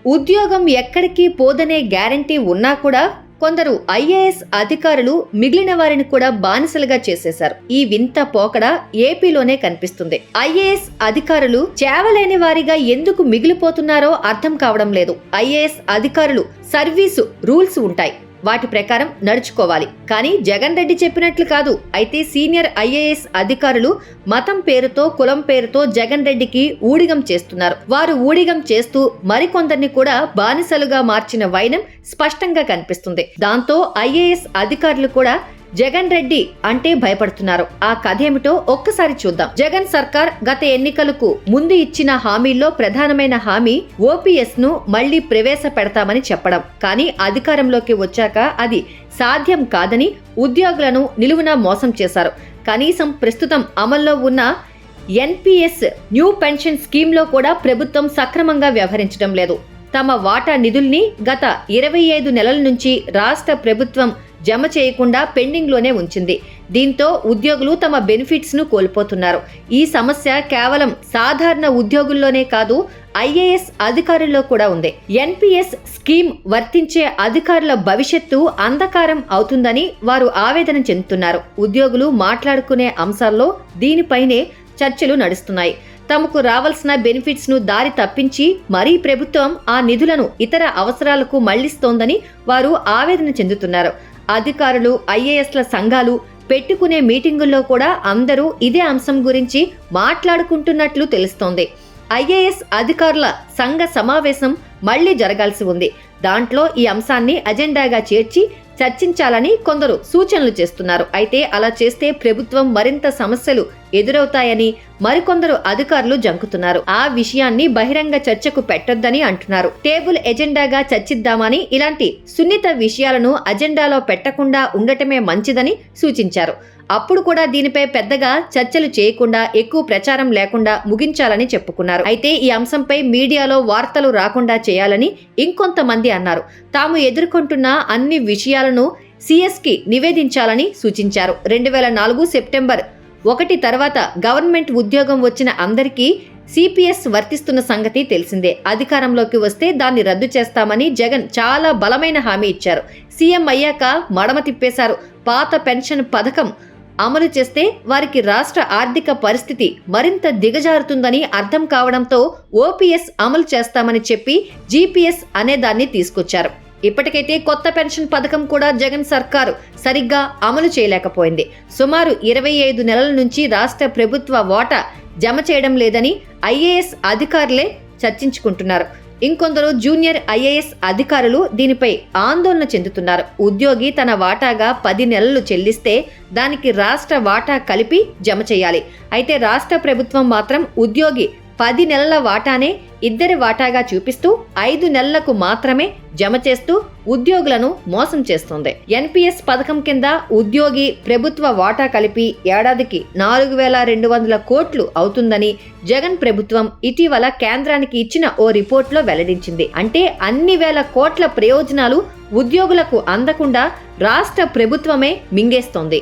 ఉద్యోగం ఎక్కడికి పోదనే గ్యారంటీ ఉన్నా కూడా కొందరు ఐఏఎస్ అధికారులు మిగిలిన వారిని కూడా బానిసలుగా చేసేశారు. ఈ వింత పోకడ ఏపీలోనే కనిపిస్తుంది. ఐఏఎస్ అధికారులు చేవలేని వారిగా ఎందుకు మిగిలిపోతున్నారో అర్థం కావడం లేదు. ఐఏఎస్ అధికారులు సర్వీసు రూల్స్ ఉంటాయి, వాటి ప్రకారం నడుచుకోవాలి. కానీ జగన్ రెడ్డి చెప్పినట్లు కాదు. అయితే సీనియర్ ఐఏఎస్ అధికారులు మతం పేరుతో, కులం పేరుతో జగన్ రెడ్డికి ఊడిగం చేస్తున్నారు. వారు ఊడిగం చేస్తూ మరికొందరిని కూడా బానిసలుగా మార్చిన వైనం స్పష్టంగా కనిపిస్తుంది. దాంతో ఐఏఎస్ అధికారులు కూడా జగన్ రెడ్డి అంటే భయపడుతున్నారు. ఆ కథ ఏమిటో ఒక్కసారి చూద్దాం. జగన్ సర్కార్ గత ఎన్నికలకు ముందు ఇచ్చిన హామీల్లో ప్రధానమైన హామీ ఓపీఎస్ ను మళ్లీ ప్రవేశపెడతామని చెప్పడం. కానీ అధికారంలోకి వచ్చాక అది సాధ్యం కాదని ఉద్యోగులను నిలువునా మోసం చేశారు. కనీసం ప్రస్తుతం అమల్లో ఉన్న ఎన్పీఎస్ న్యూ పెన్షన్ స్కీమ్ లో కూడా ప్రభుత్వం సక్రమంగా వ్యవహరించడం లేదు. తమ వాటా నిధుల్ని గత 25 నెలల నుంచి రాష్ట్ర ప్రభుత్వం జమ చేయకుండా పెండింగ్ లోనే ఉంచింది. దీంతో ఉద్యోగులు తమ బెనిఫిట్స్ ను కోల్పోతున్నారు. ఈ సమస్య కేవలం సాధారణ ఉద్యోగుల్లోనే కాదు, ఐఏఎస్ అధికారుల్లో కూడా ఉంది. ఎన్పీఎస్ స్కీమ్ వర్తించే అధికారుల భవిష్యత్తు అంధకారం అవుతుందని వారు ఆవేదన చెందుతున్నారు. ఉద్యోగులు మాట్లాడుకునే అంశాల్లో దీనిపైనే చర్చలు నడుస్తున్నాయి. తమకు రావాల్సిన బెనిఫిట్స్ ను దారి తప్పించి మరీ ప్రభుత్వం ఆ నిధులను ఇతర అవసరాలకు మళ్లిస్తోందని వారు ఆవేదన చెందుతున్నారు. అధికారులు, ఐఏఎస్ల సంఘాలు పెట్టుకునే మీటింగుల్లో కూడా అందరూ ఇదే అంశం గురించి మాట్లాడుకుంటున్నట్లు తెలుస్తోంది. ఐఏఎస్ అధికారుల సంఘ సమావేశం మళ్లీ జరగాల్సి ఉంది. దాంట్లో ఈ అంశాన్ని అజెండాగా చేర్చి చర్చించాలని కొందరు సూచనలు చేస్తున్నారు. అయితే అలా చేస్తే ప్రభుత్వం మరింత సమస్యలు ఎదురవుతాయని మరికొందరు అధికారులు జంకుతున్నారు. ఆ విషయాన్ని బహిరంగ చర్చకు పెట్టొద్దని అంటున్నారు. టేబుల్ ఎజెండాగా చర్చిద్దామని, ఇలాంటి సున్నిత విషయాలను అజెండాలో పెట్టకుండా ఉండటమే మంచిదని సూచించారు. అప్పుడు కూడా దీనిపై పెద్దగా చర్చలు చేయకుండా, ఎక్కువ ప్రచారం లేకుండా ముగించాలని చెప్పుకున్నారు. అయితే ఈ అంశంపై మీడియాలో వార్తలు రాకుండా చేయాలని ఇంకొంతమంది అన్నారు. తాము ఎదుర్కొంటున్న అన్ని విషయాలను సీఎస్కి నివేదించాలని సూచించారు. 2004 సెప్టెంబర్ 1 తర్వాత గవర్నమెంట్ ఉద్యోగం వచ్చిన అందరికీ సిపిఎస్ వర్తిస్తున్న సంగతి తెలిసిందే. అధికారంలోకి వస్తే దాన్ని రద్దు చేస్తామని జగన్ చాలా బలమైన హామీ ఇచ్చారు. సీఎం అయ్యాక మడమ తిప్పేశారు. పాత పెన్షన్ పథకం అమలు చేస్తే వారికి రాష్ట్ర ఆర్థిక పరిస్థితి మరింత దిగజారుతుందని అర్థం కావడంతో ఓపీఎస్ అమలు చేస్తామని చెప్పి జీపీఎస్ అనేదాన్ని తీసుకొచ్చారు. ఇప్పటికైతే కొత్త పెన్షన్ పథకం కూడా జగన్ సర్కారు సరిగ్గా అమలు చేయలేకపోయింది. సుమారు 25 నెలల నుంచి రాష్ట్ర ప్రభుత్వ వాటా జమ చేయడం లేదని ఐఏఎస్ అధికారులే చర్చించుకుంటున్నారు. ఇంకొందరు జూనియర్ ఐఏఎస్ అధికారులు దీనిపై ఆందోళన చెందుతున్నారు. ఉద్యోగి తన వాటాగా 10 నెలలు చెల్లిస్తే దానికి రాష్ట్ర వాటా కలిపి జమ చేయాలి. అయితే రాష్ట్ర ప్రభుత్వం మాత్రం ఉద్యోగి 10 నెలల వాటానే ఇద్దరి వాటాగా చూపిస్తూ 5 నెలలకు మాత్రమే జమ చేస్తూ ఉద్యోగులను మోసం చేస్తోంది. ఎన్పీఎస్ పథకం కింద ఉద్యోగి ప్రభుత్వ వాటా కలిపి ఏడాదికి 4,200 కోట్లు అవుతుందని జగన్ ప్రభుత్వం ఇటీవల కేంద్రానికి ఇచ్చిన ఓ రిపోర్ట్లో వెల్లడించింది. అంటే అన్ని వేల కోట్ల ప్రయోజనాలు ఉద్యోగులకు అందకుండా రాష్ట్ర ప్రభుత్వమే మింగేస్తోంది.